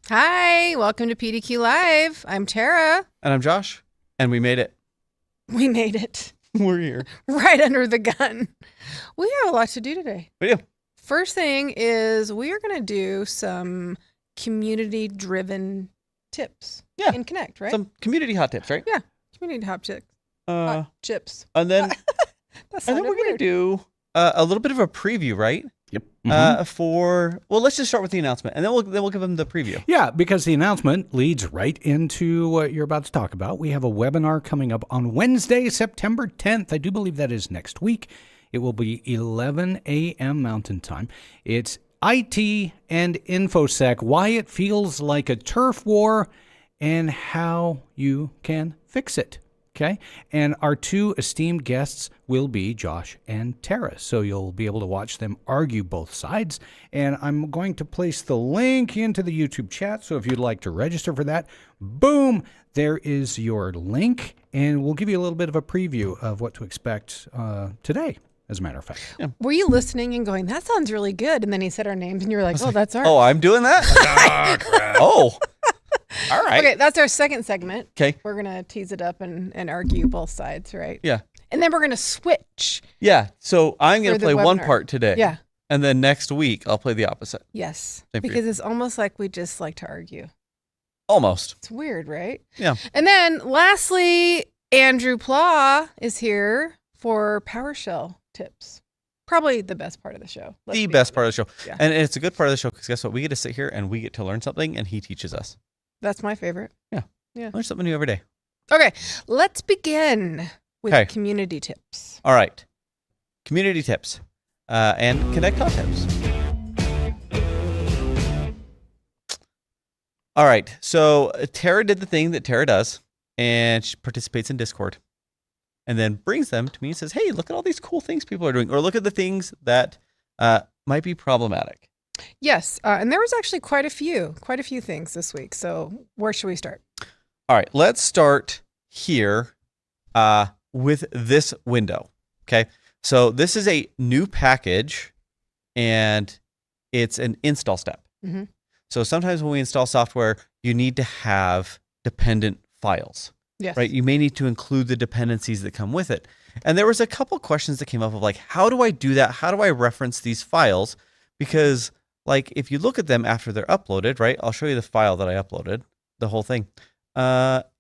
Hi, welcome to PDQ Live. I'm Tara. And I'm Josh. And we made it. We made it. We're here. Right under the gun. We have a lot to do today. We do. First thing is we are going to do some community-driven tips in Connect, right? Some community hot tips, right? Yeah, community hot tips. Hot chips. And then, we're going to do a little bit of a preview, right? Yep. Let's just start with the announcement, and then we'll give them the preview. Yeah, because the announcement leads right into what you're about to talk about. We have a webinar coming up on Wednesday, September 10th. I do believe that is next week. It will be 11 a.m. Mountain Time. It's IT and Infosec, why it feels like a turf war, and how you can fix it. Okay, and our two esteemed guests will be Josh and Tara, so you'll be able to watch them argue both sides. And I'm going to place the link into the YouTube chat, so if you'd like to register for that, boom, there is your link, and we'll give you a little bit of a preview of what to expect today, as a matter of fact. Yeah. Were you listening and going, that sounds really good? And then he said our names, and you were like, that's ours. Oh, I'm doing that? Crap. Oh. All right. Okay, that's our second segment. Okay. We're going to tease it up and argue both sides, right? Yeah. And then we're going to switch. Yeah. So I'm going to play one webinar. part today. Yeah. And then next week, I'll play the opposite. Yes. Same for Because you. it's almost like we just like to argue. Almost. It's weird, right? Yeah. And then lastly, Andrew Pla is here for PowerShell tips. Probably the best part of the show. The best part of the show. Yeah. And it's a good part of the show because guess what? We get to sit here and we get to learn something and he teaches us. That's my favorite. Yeah. Yeah. Learn something new every day. Okay, let's begin with Okay. community tips. All right. Community tips and Connect hot tips. All right. So Tara did the thing that Tara does, and she participates in Discord and then brings them to me and says, hey, look at all these cool things people are doing, or look at the things that might be problematic. Yes, and there was actually quite a few things this week. So where should we start? All right. Let's start here with this window. Okay. So this is a new package, and it's an install step. Mm-hmm. So sometimes when we install software, you need to have dependent files. Yes. Right? You may need to include the dependencies that come with it. And there was a couple questions that came up of like, how do I do that? How do I reference these files? Because like if you look at them after they're uploaded, right? I'll show you the file that I uploaded, the whole thing.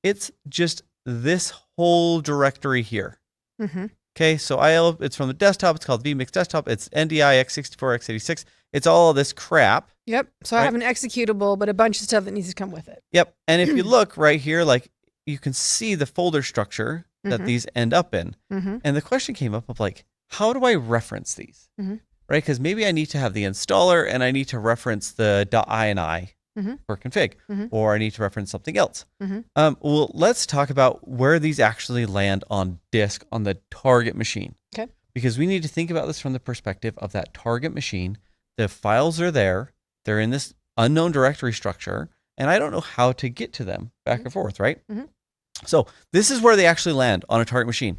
It's just this whole directory here. Mm-hmm. Okay, so it's from the desktop. It's called vmix desktop. It's NDI x64 x86. It's all of this crap. Yep. So I have an executable, but a bunch of stuff that needs to come with it. Yep. And if you look right here, like you can see the folder structure that Mhm. these end up in. Mm-hmm. And the question came up of like, how do I reference these? Mhm. Right? Because maybe I need to have the installer and I need to reference the .ini Mhm. for config, Mhm. or I need to reference something else. Mhm. Well, let's talk about where these actually land on disk on the target machine. Okay. Because we need to think about this from the perspective of that target machine. The files are there. They're in this unknown directory structure, and I don't know how to get to them back and forth, right? Mhm. So this is where they actually land on a target machine.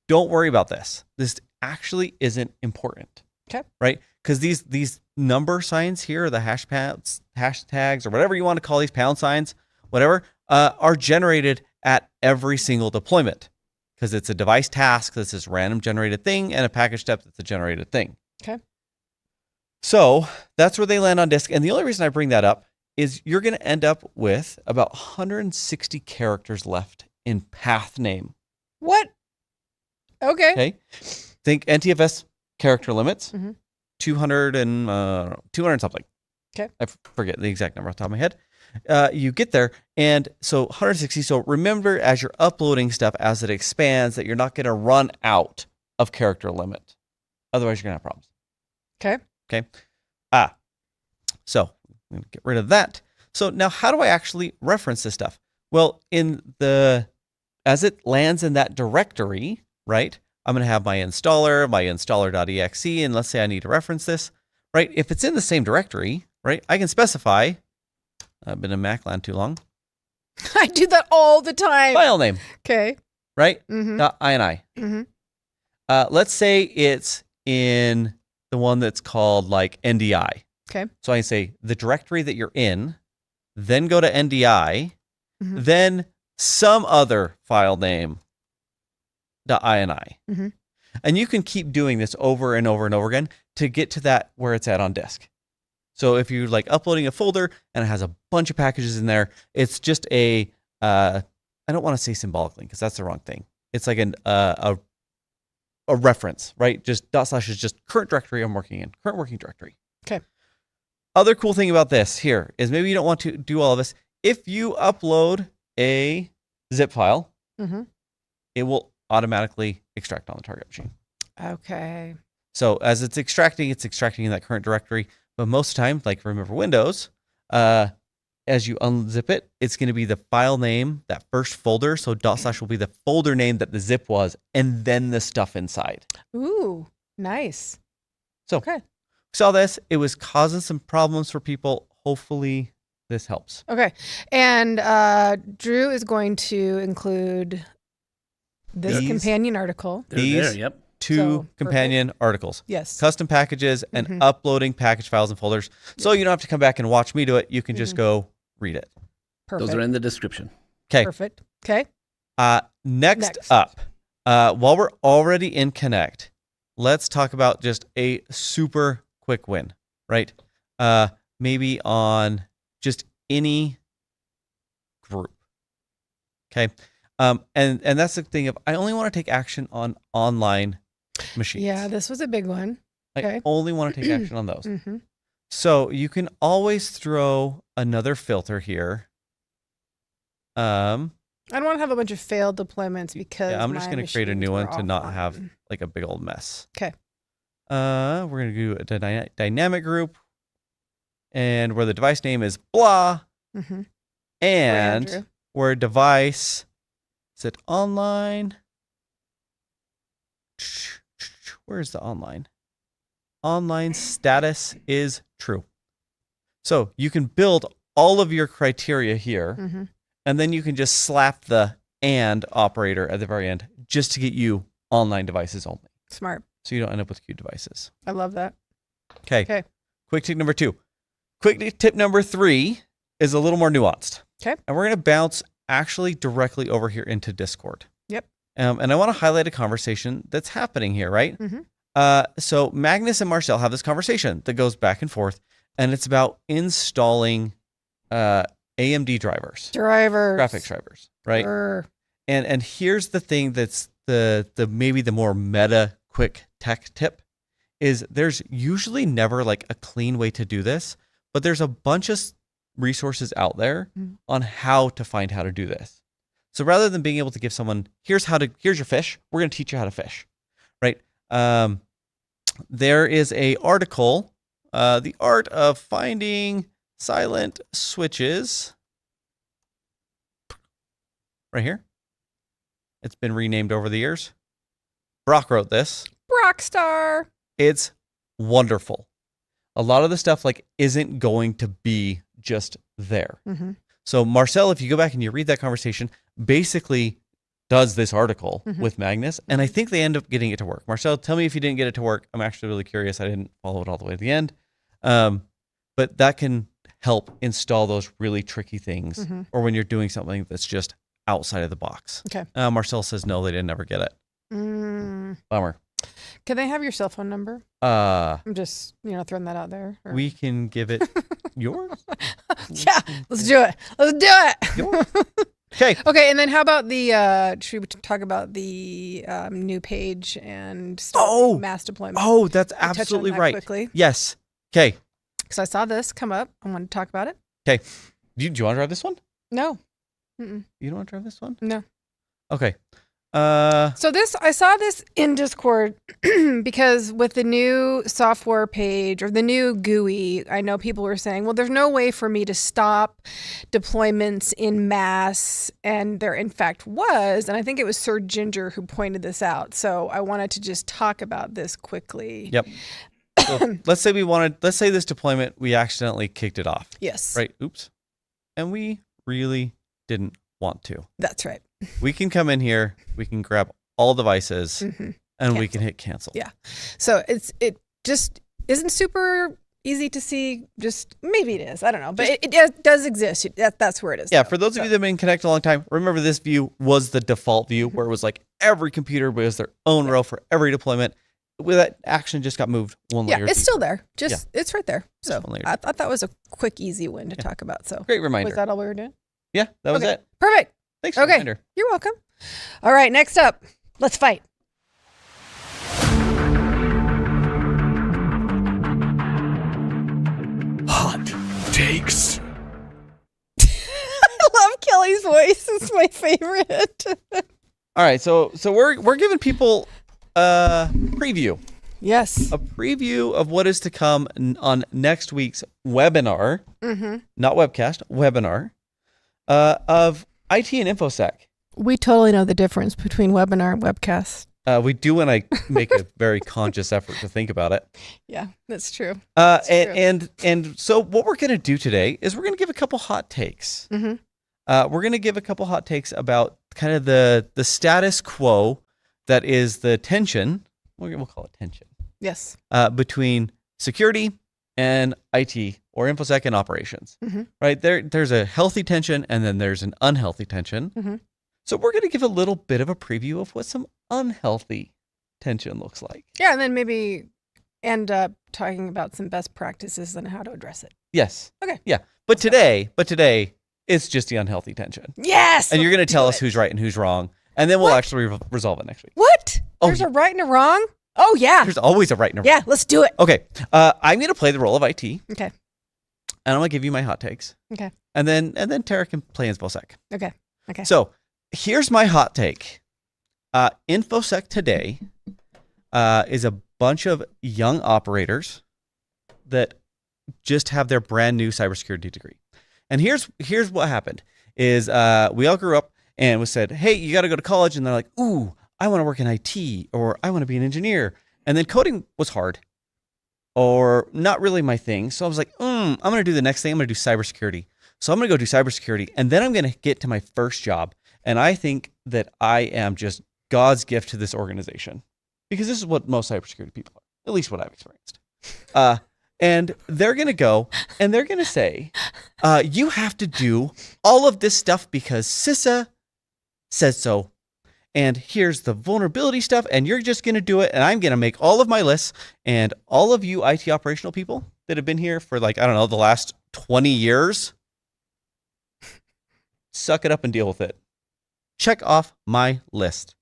Don't worry about this. This actually isn't important. Okay. Right? Because these number signs here, the hashtags, or whatever you want to call these, pound signs, whatever, are generated at every single deployment. Because it's a device task that's this random generated thing, and a package step that's a generated thing. Okay. So that's where they land on disk. And the only reason I bring that up is you're going to end up with about 160 characters left in path name. What? Okay. Okay. Think NTFS character limits, Mhm. 200 something. Okay. I forget the exact number off the top of my head. You get there, and so 160. So remember, as you're uploading stuff, as it expands, that you're not going to run out of character limit. Otherwise, you're going to have problems. Okay. Okay. So I'm going to get rid of that. So now how do I actually reference this stuff? Well, as it lands in that directory, right? I'm going to have my installer.exe, and let's say I need to reference this, right? If it's in the same directory, right? I can specify, I've been in Macland too long, I do that all the time. file name, Okay. right? Mm-hmm. .ini. Mm-hmm. Let's say it's in the one that's called like NDI. Okay. So I can say the directory that you're in, then go to NDI, then some other file name .ini. And you can keep doing this over and over and over again to get to that where it's at on disk. So if you're like uploading a folder and it has a bunch of packages in there, it's just a, I don't want to say symbolic link because that's the wrong thing. It's like a reference, right? Just / is just current directory I'm working in, current working directory. Okay. Other cool thing about this here is maybe you don't want to do all of this. If you upload a zip file, it will automatically extract on the target machine. Okay. So as it's extracting in that current directory. But most of the time, like remember Windows, as you unzip it, it's going to be the file name, that first folder. So / will be the folder name that the zip was, and then the stuff inside. Ooh, nice. So okay. Saw this. It was causing some problems for people. Hopefully this helps. Okay. And Drew is going to include this companion article. They're there, yep. Two companion articles. Yes. Custom packages and uploading package files and folders. So you don't have to come back and watch me do it. You can just go read it. Perfect. Those are in the description. Okay. Perfect. Okay. Next up, while we're already in Connect, let's talk about just a super quick win, right? Maybe on just any group. Okay. And that's the thing of I only want to take action on online machines. Yeah, this was a big one. Okay. I only want to take action on those. So you can always throw another filter here. I don't want to have a bunch of failed deployments because I'm just going to create a new one to not have like a big old mess. Okay. We're going to do a dynamic group, and where the device name is blah, and where device is it online. Where's the online? Online status is true. So you can build all of your criteria here, and then you can just slap the and operator at the very end just to get you online devices only. Smart. So you don't end up with queued devices. I love that. Okay. Quick tip number 2. Quick tip number 3 is a little more nuanced. Okay. And we're going to bounce actually directly over here into Discord. Yep. And I want to highlight a conversation that's happening here, right? So Magnus and Marcel have this conversation that goes back and forth, and it's about installing AMD drivers. Graphics drivers, right? And here's the thing that's the maybe the more meta quick tech tip is there's usually never like a clean way to do this, but there's a bunch of resources out there on how to do this. So rather than being able to give someone, here's your fish, we're going to teach you how to fish, right? There is a article, The Art of Finding Silent Switches, right here. It's been renamed over the years. Brock wrote this. Rockstar. It's wonderful. A lot of the stuff like isn't going to be just there. So Marcel, if you go back and you read that conversation, basically does this article with Magnus, and I think they end up getting it to work. Marcel, tell me if you didn't get it to work. I'm actually really curious. I didn't follow it all the way to the end. But that can help install those really tricky things, or when you're doing something that's just outside of the box. Okay. Marcel says no, they didn't ever get it. Bummer. Can I have your cell phone number? I'm just, throwing that out there. Or... We can give it yours? Yeah, let's do it. Let's do it. Yours? Okay. Okay, and then how about should we talk about the new page and mass deployment? Oh, that's absolutely right. Quickly. Yes. Okay. Because I saw this come up. I want to talk about it. Okay. Do you want to drive this one? No. You don't want to drive this one? No. Okay. So I saw this in Discord because with the new software page or the new GUI, I know people were saying, well, there's no way for me to stop deployments in mass. And there, in fact, was. And I think it was Sir Ginger who pointed this out. So I wanted to just talk about this quickly. Yep. So let's say this deployment, we accidentally kicked it off. Yes. Right. Oops. And we really didn't want to. That's right. We can come in here, we can grab all devices, and we can hit cancel. Yeah. So it just isn't super easy to see? Just maybe it is. I don't know, but it does exist. That's where it is. Yeah, for those of you that have been in Connect a long time, remember this view was the default view where it was like every computer was their own row for every deployment. With that action just got moved one layer. Yeah, it's still there. It's right there. So I thought that was a quick, easy win to talk about. So great reminder. Was that all we were doing? Yeah, that was it. Perfect. Thanks for the reminder. You're welcome. All right, next up, let's fight. Hot takes. I love Kelly's voice. It's my favorite. All right, so we're giving people a preview. Yes. A preview of what is to come on next week's webinar, not webcast, webinar, of IT and Infosec. We totally know the difference between webinar and webcast. We do when I make a very conscious effort to think about it. Yeah, that's true. And so what we're going to do today is we're going to give a couple hot takes. We're going to give a couple hot takes about kind of the status quo that is the tension. We'll call it tension. Yes. Between security and IT or Infosec and operations. Right? There's a healthy tension and then there's an unhealthy tension. So we're going to give a little bit of a preview of what some unhealthy tension looks like. Yeah, and then maybe end up talking about some best practices and how to address it. Yes. Okay. Yeah. But today, it's just the unhealthy tension. Yes. And you're going to tell us who's right and who's wrong. And then we'll actually resolve it next week. What? There's a right and a wrong? Oh, yeah. There's always a right and a wrong. Yeah, let's do it. Okay. I'm going to play the role of IT. Okay. And I'm going to give you my hot takes. Okay. And then Tara can play Infosec. Okay. So here's my hot take. Infosec today is a bunch of young operators that just have their brand new cybersecurity degree. And here's what happened is we all grew up and was said, hey, you got to go to college. And they're like, ooh, I want to work in IT or I want to be an engineer. And then coding was hard or not really my thing. So I was like, I'm going to do the next thing. I'm going to do cybersecurity. So I'm going to go do cybersecurity. And then I'm going to get to my first job. And I think that I am just God's gift to this organization because this is what most cybersecurity people are, at least what I've experienced. And they're going to go and they're going to say, you have to do all of this stuff because CISA says so. And here's the vulnerability stuff. And you're just going to do it. And I'm going to make all of my lists. And all of you IT operational people that have been here for the last 20 years, suck it up and deal with it. Check off my list.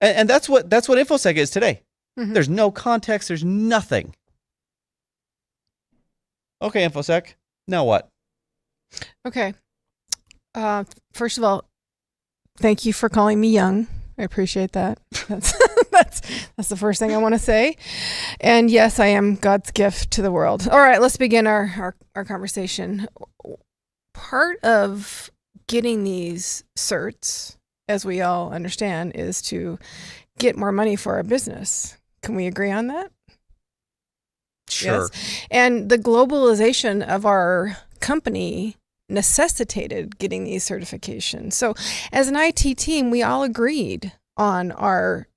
And that's what Infosec is today. There's no context. There's nothing. Okay, Infosec. Now what? Okay. First of all, thank you for calling me young. I appreciate that. That's the first thing I want to say. And yes, I am God's gift to the world. All right, let's begin our conversation. Part of getting these certs, as we all understand, is to get more money for our business. Can we agree on that? Sure. Yes. And the globalization of our company necessitated getting these certifications. So as an IT team, we all agreed on our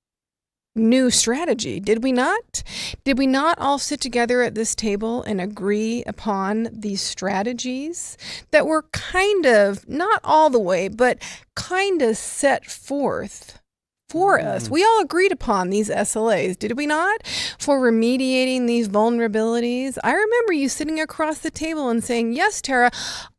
new strategy. Did we not? Did we not all sit together at this table and agree upon these strategies that were kind of, not all the way, but kind of set forth for us? We all agreed upon these SLAs, did we not? For remediating these vulnerabilities. I remember you sitting across the table and saying, yes, Tara,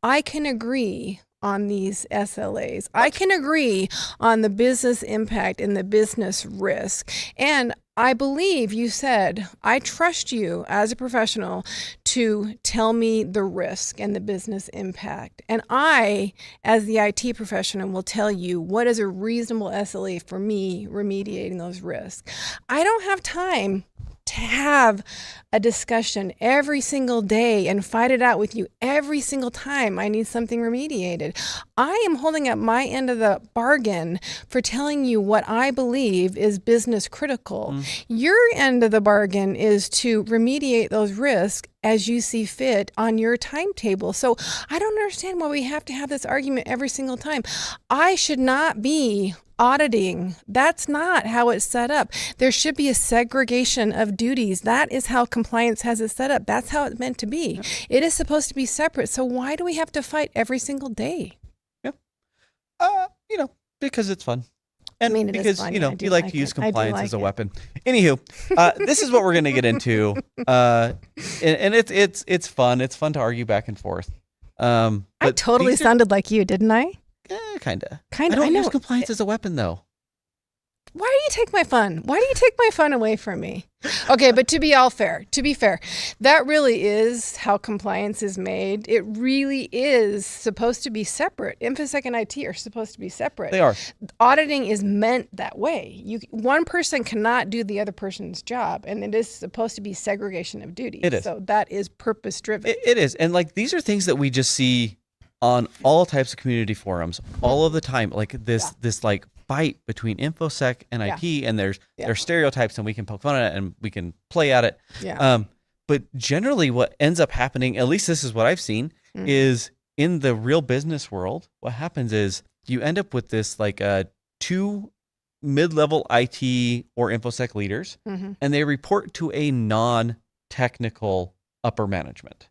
I can agree on these SLAs. I can agree on the business impact and the business risk. And I believe you said, I trust you as a professional to tell me the risk and the business impact. And I, as the IT professional, will tell you what is a reasonable SLA for me remediating those risks. I don't have time to have a discussion every single day and fight it out with you every single time I need something remediated. I am holding up my end of the bargain for telling you what I believe is business critical. Your end of the bargain is to remediate those risks as you see fit on your timetable. So I don't understand why we have to have this argument every single time. I should not be auditing. That's not how it's set up. There should be a segregation of duties. That is how compliance has it set up. That's how it's meant to be. Yeah. It is supposed to be separate. So why do we have to fight every single day? Yeah. Because it's fun. And because, fun. You like to use compliance as a weapon. Anywho, this is what we're going to get into. And it's fun. It's fun to argue back and forth. I totally sounded like you, didn't I? Kind of. I don't know. use compliance as a weapon, though. Why do you take my fun? Why do you take my fun away from me? Okay, but to be fair, that really is how compliance is made. It really is supposed to be separate. Infosec and IT are supposed to be separate. They are. Auditing is meant that way. One person cannot do the other person's job, and it is supposed to be segregation of duties. It is. So that is purpose-driven. It is. And these are things that we just see on all types of community forums all of the time. This fight between Infosec and IT, and there's stereotypes, and we can poke fun at it and we can play at it. Yeah. But generally what ends up happening, at least this is what I've seen, is in the real business world, what happens is you end up with this two mid-level IT or Infosec leaders, and they report to a non-technical upper management.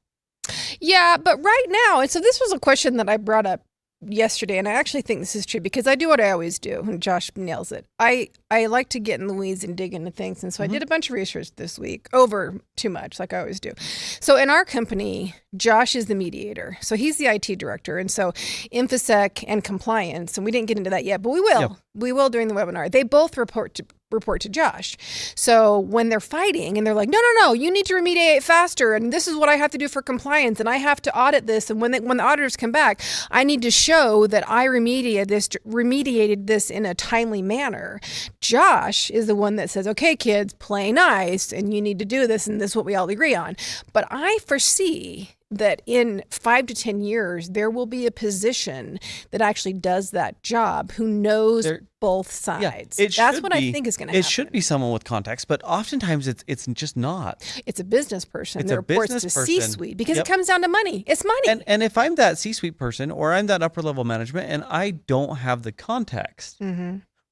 Yeah, but right now, and so this was a question that I brought up yesterday, and I actually think this is true because I do what I always do, and Josh nails it. I like to get in the weeds and dig into things, and so I did a bunch of research this week, over too much, like I always do. So in our company, Josh is the mediator. So he's the IT director, and so Infosec and compliance, and we didn't get into that yet, but we will. Yep. We will during the webinar. They both report to Josh. So when they're fighting and they're like, no, you need to remediate faster, and this is what I have to do for compliance, and I have to audit this, and when the auditors come back, I need to show that I remediated this in a timely manner. Josh is the one that says, okay, kids, play nice, and you need to do this, and this is what we all agree on. But I foresee that in 5 to 10 years, there will be a position that actually does that job, who knows both sides. That's what I think is going to happen. It should be someone with context, but oftentimes it's just not. It's a business person that reports to C-suite because it comes down to money. It's money. And if I'm that C-suite person or I'm that upper level management and I don't have the context,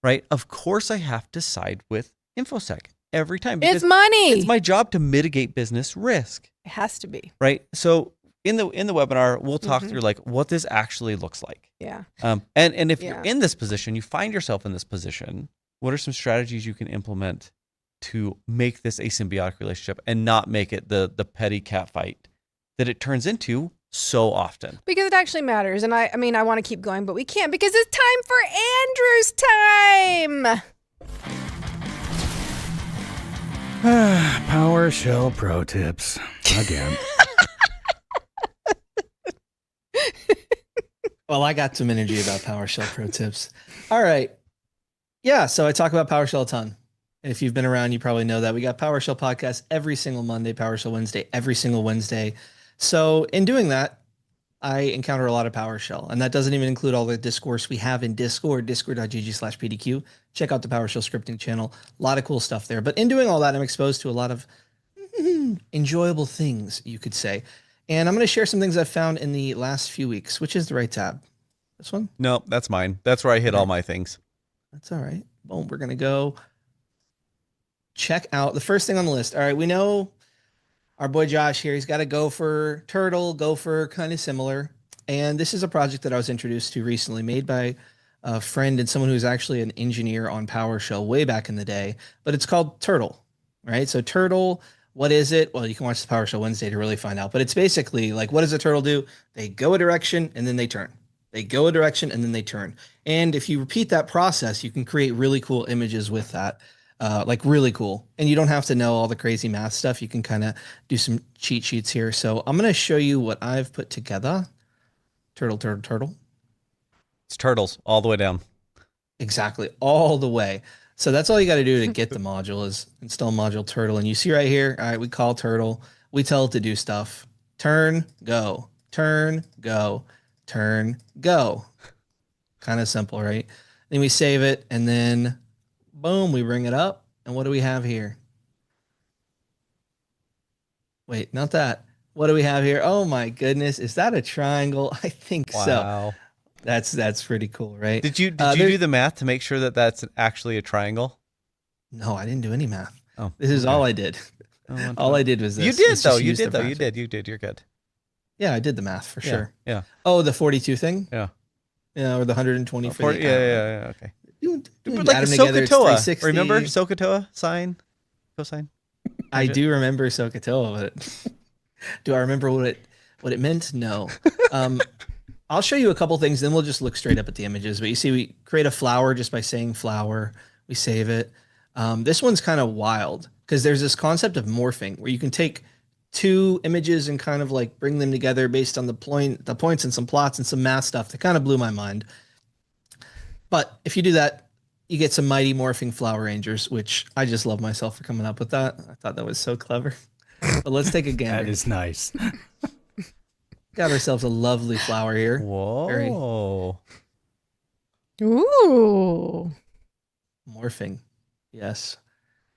right? Of course I have to side with Infosec every time. It's money. It's my job to mitigate business risk. It has to be. Right. So in the webinar, we'll talk through what this actually looks like. Yeah. And if you're in this position, you find yourself in this position, what are some strategies you can implement to make this a symbiotic relationship and not make it the petty cat fight that it turns into so often? Because it actually matters. And I mean, I want to keep going, but we can't because it's time for Andrew's time. PowerShell Pro tips again. Well, I got some energy about PowerShell Pro tips. All right. Yeah, so I talk about PowerShell a ton. And if you've been around, you probably know that. We got PowerShell podcasts every single Monday, PowerShell Wednesday, every single Wednesday. So in doing that, I encounter a lot of PowerShell. And that doesn't even include all the discourse we have in Discord, discord.gg/PDQ. Check out the PowerShell scripting channel. A lot of cool stuff there. But in doing all that, I'm exposed to a lot of enjoyable things, you could say. And I'm going to share some things I've found in the last few weeks. Which is the right tab? This one? No, that's mine. That's where I hit all my things. That's all right. Boom. We're going to go check out the first thing on the list. All right. We know our boy Josh here, he's got a Gopher, Turtle, Gopher, kind of similar. And this is a project that I was introduced to recently, made by a friend and someone who's actually an engineer on PowerShell way back in the day. But it's called Turtle, right? So Turtle, what is it? Well, you can watch the PowerShell Wednesday to really find out. But it's basically like, what does a turtle do? They go a direction and then they turn. They go a direction and then they turn. And if you repeat that process, you can create really cool images with that. Like really cool. And you don't have to know all the crazy math stuff. You can kind of do some cheat sheets here. So I'm going to show you what I've put together. Turtle, turtle, turtle. It's turtles all the way down. Exactly. All the way. So that's all you got to do to get the module is install module turtle. And you see right here, all right, we call turtle. We tell it to do stuff. Turn, go, turn, go, turn, go. Kind of simple, right? Then we save it and then boom, we bring it up. And what do we have here? Wait, not that. What do we have here? Oh my goodness. Is that a triangle? I think so. Wow. That's pretty cool, right? Did you do the math to make sure that that's actually a triangle? No, I didn't do any math. Oh, This is okay. all I did. Oh, All I did was this. You did was though. just You use the did though. You project. did. You did. You're good. Yeah, I did the math for sure. Yeah. Oh, the 42 thing? Yeah. Yeah, or the 120 for the yeah. Okay. But Like a SOHCAHTOA. Remember SOHCAHTOA sign, cosine? I do remember SOHCAHTOA, but do I remember what it meant? No. I'll show you a couple things, then we'll just look straight up at the images. But you see, we create a flower just by saying flower. We save it. This one's kind of wild because there's this concept of morphing where you can take two images and kind of like bring them together based on the points and some plots and some math stuff that kind of blew my mind. But if you do that, you get some mighty morphing flower rangers, which I just love myself for coming up with that. I thought that was so clever. But let's take a gander. That is nice. Got ourselves a lovely flower here. Whoa. Ooh. Morphing. Yes.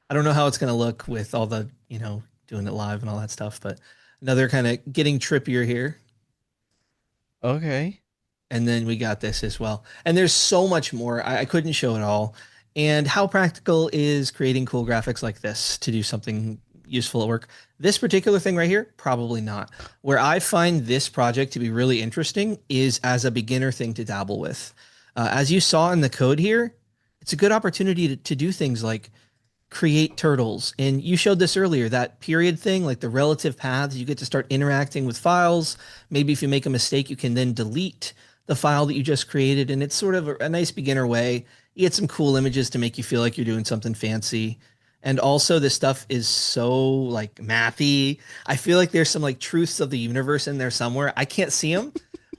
I don't know how it's going to look with all the, doing it live and all that stuff, but another kind of getting trippier here. Okay. And then we got this as well. And there's so much more. I couldn't show it all. And how practical is creating cool graphics like this to do something useful at work? This particular thing right here, probably not. Where I find this project to be really interesting is as a beginner thing to dabble with. As you saw in the code here, it's a good opportunity to do things like create turtles. And you showed this earlier, that period thing, like the relative paths, you get to start interacting with files. Maybe if you make a mistake, you can then delete the file that you just created. And it's sort of a nice beginner way. You get some cool images to make you feel like you're doing something fancy. And also this stuff is so like mathy. I feel like there's some like truths of the universe in there somewhere. I can't see them,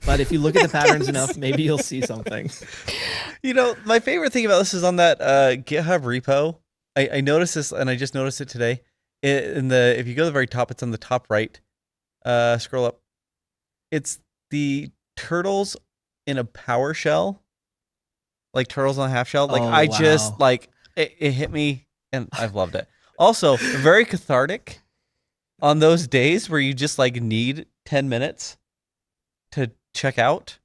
but if you look at the patterns enough, maybe you'll see something. My favorite thing about this is on that GitHub repo. I noticed this, and I just noticed it today. If you go to the very top, it's on the top right. Scroll up. It's the turtles in a PowerShell, like turtles on a half shell. Like just like it hit me, and I've loved it. Also, very cathartic on those days where you just like need 10 minutes to check out.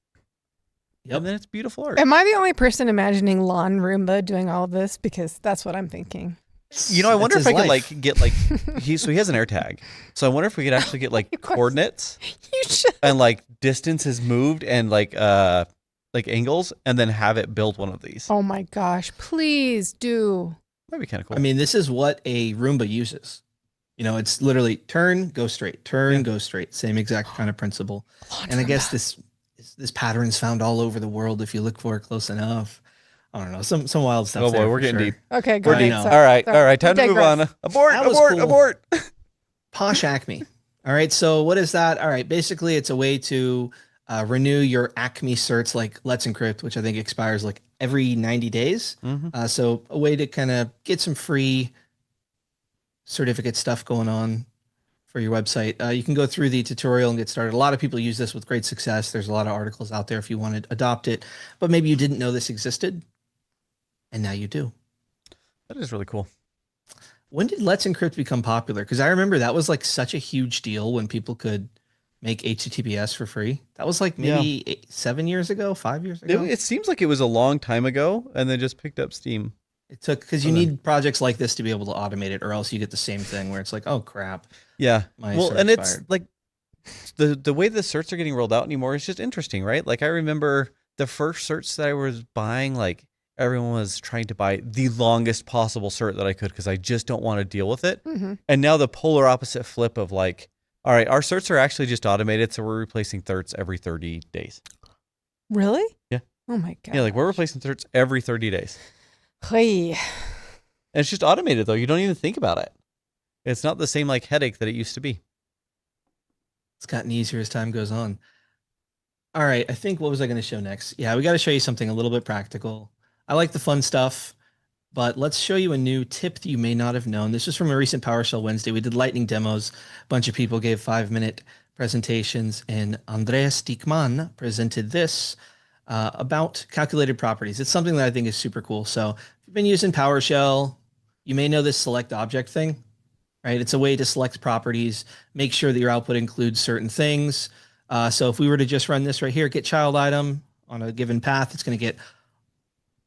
Yep. And then it's beautiful art. Am I the only person imagining Lon Roomba doing all of this? Because that's what I'm thinking. I wonder if I could like get like he has an air tag. So I wonder if we could actually get like coordinates You should. and like distances moved and like angles, and then have it build one of these. Oh my gosh, please do. That'd be kind of cool. I mean, this is what a Roomba uses. It's literally turn, go straight, turn, go straight. Same exact kind of principle. And I guess this pattern's found all over the world if you look for it close enough. I don't know, some wild stuff. Oh boy, we're getting deep. Okay, go We're deep. All right. Time to move on. Abort. Posh-ACME. All right. So what is that? All right. Basically, it's a way to renew your ACME certs, like Let's Encrypt, which I think expires like every 90 days. Mm-hmm. So a way to kind of get some free certificate stuff going on for your website. You can go through the tutorial and get started. A lot of people use this with great success. There's a lot of articles out there if you want to adopt it, but maybe you didn't know this existed, and now you do. That is really cool. When did Let's Encrypt become popular? Because I remember that was like such a huge deal when people could make HTTPS for free. That was like maybe 7 years ago, 5 years ago. It seems like it was a long time ago, and then just picked up steam. It took, because you need projects like this to be able to automate it, or else you get the same thing where it's like, oh crap. Yeah. Well, and it's like the way the certs are getting rolled out anymore is just interesting, right? Like I remember the first certs that I was buying, like everyone was trying to buy the longest possible cert that I could because I just don't want to deal with it. Mm-hmm. And now the polar opposite flip of like, all right, our certs are actually just automated, so we're replacing certs every 30 days. Really? Yeah. Oh my god. Yeah, like we're replacing certs every 30 days. Hey. And it's just automated though. You don't even think about it. It's not the same like headache that it used to be. It's gotten easier as time goes on. All right, I think, what was I going to show next? Yeah, we got to show you something a little bit practical. I like the fun stuff, but let's show you a new tip that you may not have known. This is from a recent PowerShell Wednesday. We did lightning demos. A bunch of people gave 5-minute presentations, and Andreas Diekmann presented this about calculated properties. It's something that I think is super cool. So if you've been using PowerShell, you may know this select object thing, right? It's a way to select properties, make sure that your output includes certain things. So if we were to just run this right here, get child item on a given path, it's going to get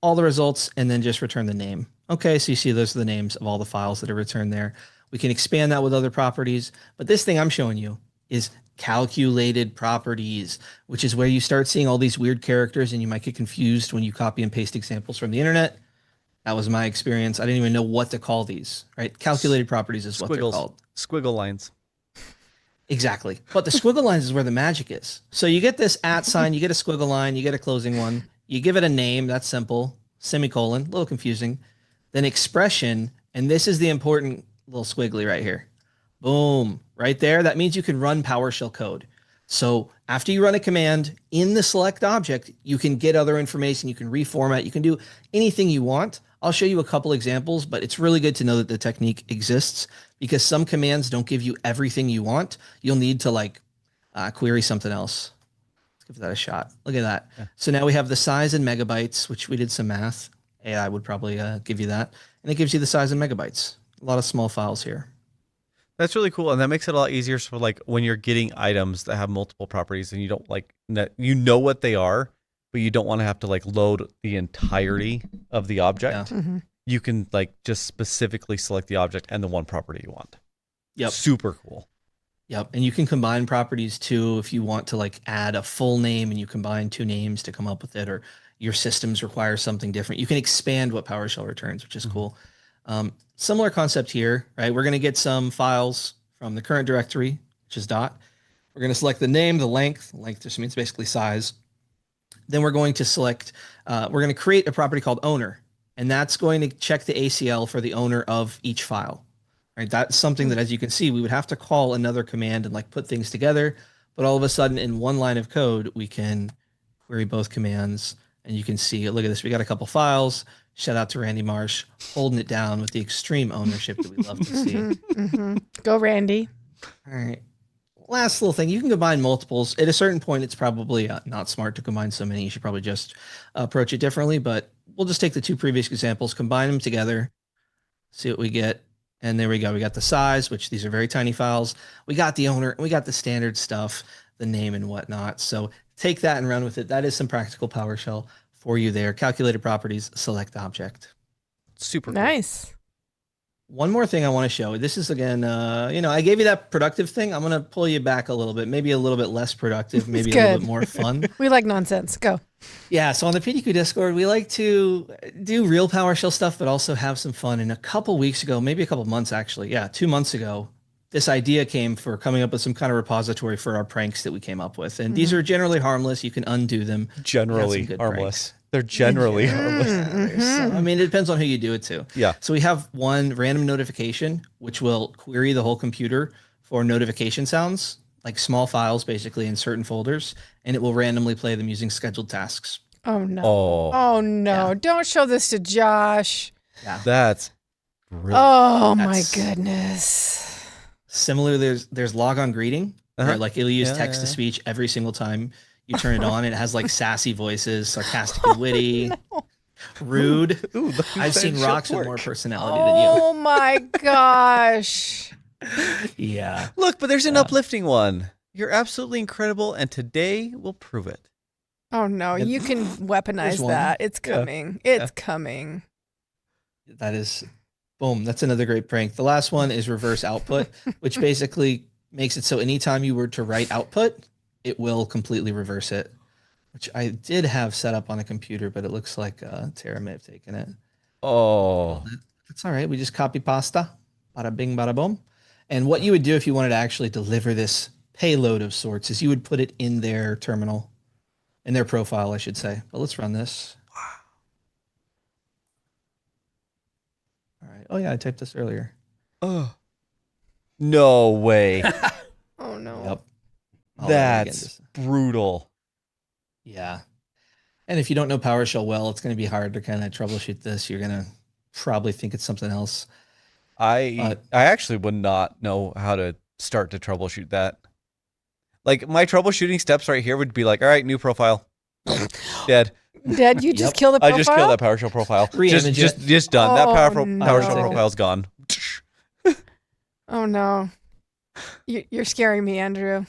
all the results and then just return the name. Okay, so you see those are the names of all the files that are returned there. We can expand that with other properties, but this thing I'm showing you is calculated properties, which is where you start seeing all these weird characters and you might get confused when you copy and paste examples from the internet. That was my experience. I didn't even know what to call these, right? Calculated properties is what they're called. Squiggle lines. Exactly. But the squiggle lines is where the magic is. So you get this @ sign, you get a squiggle line, you get a closing one, you give it a name, that's simple, semicolon, a little confusing, then expression, and this is the important little squiggly right here. Boom, right there. That means you can run PowerShell code. So after you run a command in the select object, you can get other information, you can reformat, you can do anything you want. I'll show you a couple examples, but it's really good to know that the technique exists because some commands don't give you everything you want. You'll need to like query something else. Let's give that a shot. Look at that. Yeah. So now we have the size in megabytes, which we did some math. AI would probably give you that. And it gives you the size in megabytes. A lot of small files here. That's really cool, and that makes it a lot easier for like when you're getting items that have multiple properties and you don't like you know what they are, but you don't want to have to like load the entirety of the object. Yeah. You can like just specifically select the object and the one property you want. Yep. Super cool. Yep. And you can combine properties too if you want to like add a full name and you combine two names to come up with it, or your systems require something different. You can expand what PowerShell returns, which is cool. Similar concept here, right? We're going to get some files from the current directory, which is dot. We're going to select the name, the length. Length just means basically size. Then we're going to select, we're going to create a property called owner, and that's going to check the ACL for the owner of each file, right? That's something that, as you can see, we would have to call another command and like put things together, but all of a sudden in one line of code, we can query both commands, and you can see, look at this, we got a couple files. Shout out to Randy Marsh, holding it down with the extreme ownership that we love to see. Go, Randy. All right. Last little thing, you can combine multiples. At a certain point, it's probably not smart to combine so many. You should probably just approach it differently, but we'll just take the two previous examples, combine them together, see what we get. And there we go. We got the size, which these are very tiny files. We got the owner, and we got the standard stuff, the name and whatnot. So take that and run with it. That is some practical PowerShell for you there. Calculated properties, select object. Super nice. Cool. One more thing I want to show. This is again, I gave you that productive thing. I'm going to pull you back a little bit, maybe a little bit less productive, maybe a little bit more fun. We like nonsense. Go. Yeah. So on the PDQ Discord, we like to do real PowerShell stuff, but also have some fun. And a couple weeks ago, maybe a couple months actually, 2 months ago, this idea came for coming up with some kind of repository for our pranks that we came up with. And these are generally harmless. You can undo them. Generally harmless. They're generally harmless. I mean, it depends on who you do it to. Yeah. So we have one random notification, which will query the whole computer for notification sounds, like small files basically in certain folders, and it will randomly play them using scheduled tasks. Oh, no. Oh no. Yeah. Don't show this to Josh. Yeah. That's brilliant. Oh, my goodness. Similarly, there's logon greeting, where like it'll use text to speech every single time you turn it on. It has like sassy voices, sarcastic and witty, rude. Ooh, I've seen rocks with more personality than you. Oh my gosh. Yeah. Look, but there's an uplifting one. You're absolutely incredible, and today will prove it. Oh no, you can weaponize that. It's coming. It's coming. That is, boom. That's another great prank. The last one is reverse output, which basically makes it so anytime you were to write output, it will completely reverse it, which I did have set up on a computer, but it looks like Tara may have taken it. Oh. That's all right. We just copy pasta. Bada bing, bada boom. And what you would do if you wanted to actually deliver this payload of sorts is you would put it in their terminal, in their profile, I should say. But let's run this. Wow. All right. Oh, yeah, I typed this earlier. Oh. No way. Oh, no. Yep. That's brutal. Yeah. And if you don't know PowerShell well, it's going to be hard to kind of troubleshoot this. You're going to probably think it's something else. I actually would not know how to start to troubleshoot that. Like my troubleshooting steps right here would be like, all right, new profile. Dead. Dead? You just kill the profile? I just killed that PowerShell profile. Just done. That PowerShell profile's gone. Oh no. You're scaring me, Andrew.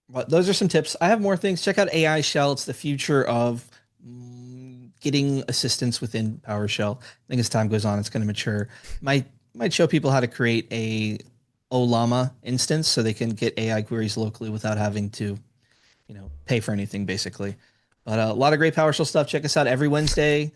But those are some tips. I have more things. Check out AI Shell. It's the future of getting assistance within PowerShell. I think as time goes on, it's going to mature. Might show people how to create a Olama instance so they can get AI queries locally without having to, pay for anything basically. But a lot of great PowerShell stuff. Check us out every Wednesday.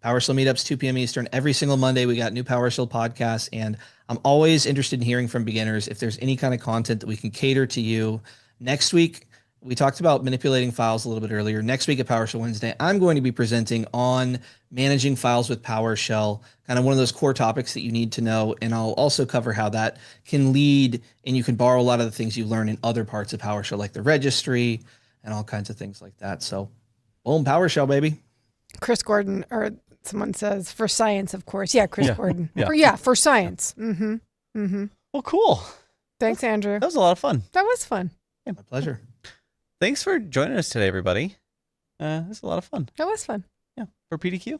PowerShell meetups, 2 p.m. Eastern. Every single Monday, we got new PowerShell podcasts. And I'm always interested in hearing from beginners if there's any kind of content that we can cater to you. Next week, we talked about manipulating files a little bit earlier. Next week at PowerShell Wednesday, I'm going to be presenting on managing files with PowerShell, kind of one of those core topics that you need to know. And I'll also cover how that can lead, and you can borrow a lot of the things you learn in other parts of PowerShell, like the registry and all kinds of things like that. So, boom, PowerShell, baby. Chris Gordon, or someone says, for science, of course. Yeah, Chris Gordon. For science. Mm-hmm. Mm-hmm. Well, cool. Thanks, Andrew. That was a lot of fun. That was fun. Yeah, my pleasure. Thanks for joining us today, everybody. This is a lot of fun. That was fun. Yeah. For PDQ,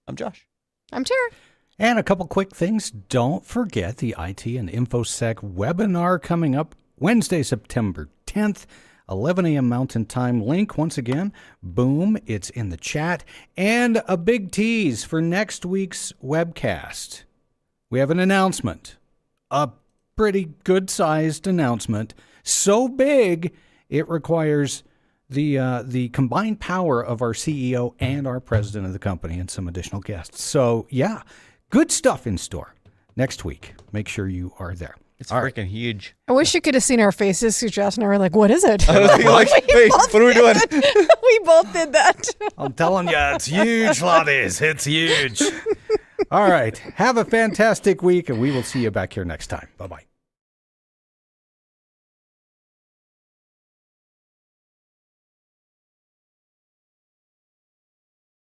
I'm Josh. I'm Tara. And a couple quick things. Don't forget the IT and Infosec webinar coming up Wednesday, September 10th. 11 a.m. Mountain Time. Link, once again, boom, it's in the chat. And a big tease for next week's webcast. We have an announcement, a pretty good-sized announcement, so big it requires the combined power of our CEO and our president of the company and some additional guests. So, yeah, good stuff in store next week. Make sure you are there. It's freaking huge. I wish you could have seen our faces. Josh and I were like, what is it? I was thinking like, wait, what are we doing? We both did that. I'm telling you, it's huge, Lotties. It's huge. All right. Have a fantastic week, and we will see you back here next time. Bye-bye.